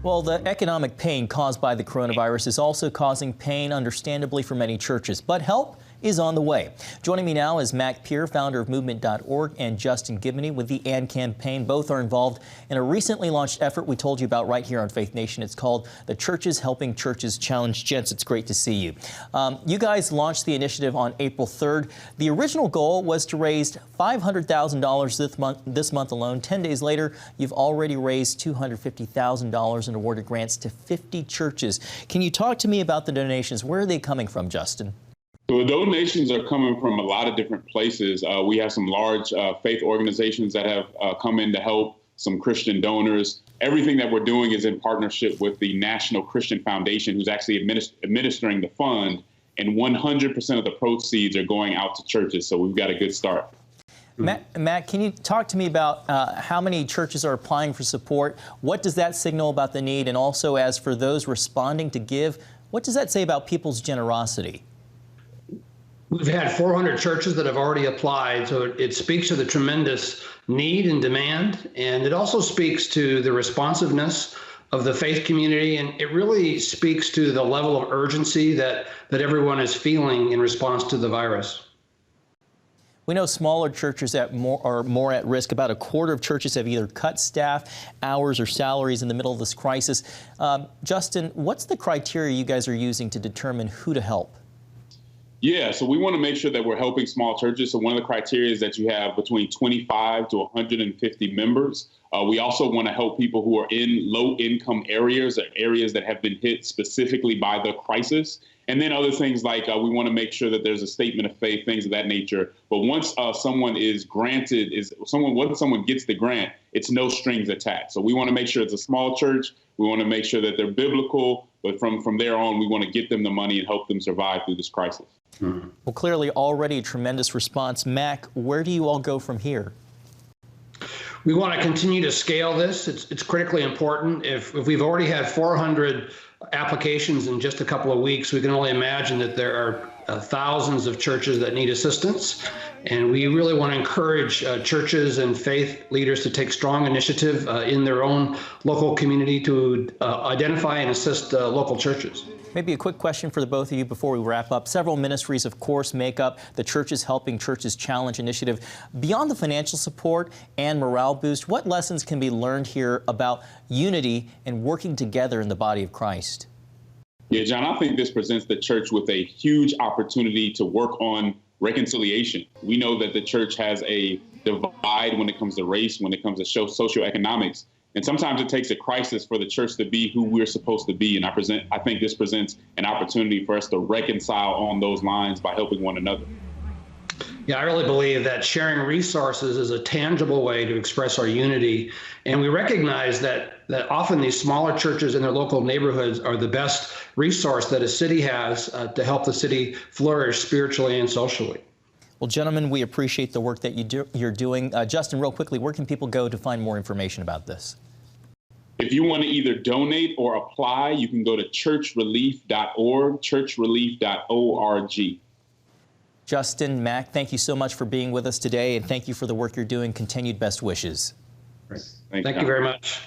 Well, the economic pain caused by the coronavirus is also causing pain, understandably, for many churches. But help is on the way. Joining me now is Mac Pier, founder of Movement.org, and Justin Gibney with the AND campaign. Both are involved in a recently launched effort we told you about right here on Faith Nation. It's called the Churches Helping Churches Challenge. Gents, it's great to see you. You guys launched the initiative on April 3rd. The original goal was to raise $500,000 this month alone. 10 days later, you've already raised $250,000 in awarded grants to 50 churches. Can you talk to me about the donations? Where are they coming from, Justin? So the donations are coming from a lot of different places. We have some large faith organizations that have come in to help, some Christian donors. Everything that we're doing is in partnership with the National Christian Foundation, who's actually administering the fund, and 100% of the proceeds are going out to churches. So we've got a good start. Matt, can you talk to me about how many churches are applying for support? What does that signal about the need? And also, as for those responding to give, what does that say about people's generosity? We've had 400 churches that have already applied, so it speaks to the tremendous need and demand, and it also speaks to the responsiveness of the faith community, and it really speaks to the level of urgency that everyone is feeling in response to the virus. We know smaller churches are more at risk. About a quarter of churches have either cut staff, hours, or salaries in the middle of this crisis. Justin, what's the criteria you guys are using to determine who to help? Yeah, so we want to make sure that we're helping small churches. So one of the criteria is that you have between 25 to 150 members. We also want to help people who are in low-income areas, or areas that have been hit specifically by the crisis. And then other things like we want to make sure that there's a statement of faith, things of that nature. But once someone is granted, once someone gets the grant, it's no strings attached. So we want to make sure it's a small church. We want to make sure that they're biblical. But from there on, we want to get them the money and help them survive through this crisis. Well, clearly already a tremendous response. Mac, where do you all go from here? We want to continue to scale this. It's critically important. If we've already had 400 applications in just a couple of weeks, we can only imagine that there are thousands of churches that need assistance. And we really want to encourage churches and faith leaders to take strong initiative in their own local community to identify and assist local churches. Maybe a quick question for the both of you before we wrap up. Several ministries, of course, make up the Churches Helping Churches Challenge initiative. Beyond the financial support and morale boost, what lessons can be learned here about unity and working together in the body of Christ? Yeah, John, I think this presents the church with a huge opportunity to work on reconciliation. We know that the church has a divide when it comes to race, when it comes to socioeconomics. And sometimes it takes a crisis for the church to be who we're supposed to be. And I think this presents an opportunity for us to reconcile on those lines by helping one another. Yeah, I really believe that sharing resources is a tangible way to express our unity. And we recognize that often these smaller churches in their local neighborhoods are the best resource that a city has to help the city flourish spiritually and socially. Well, gentlemen, we appreciate the work that you're doing. Justin, real quickly, where can people go to find more information about this? If you want to either donate or apply, you can go to churchrelief.org, churchrelief.org. Justin, Mac, thank you so much for being with us today, and thank you for the work you're doing. Continued best wishes. Thank you very much.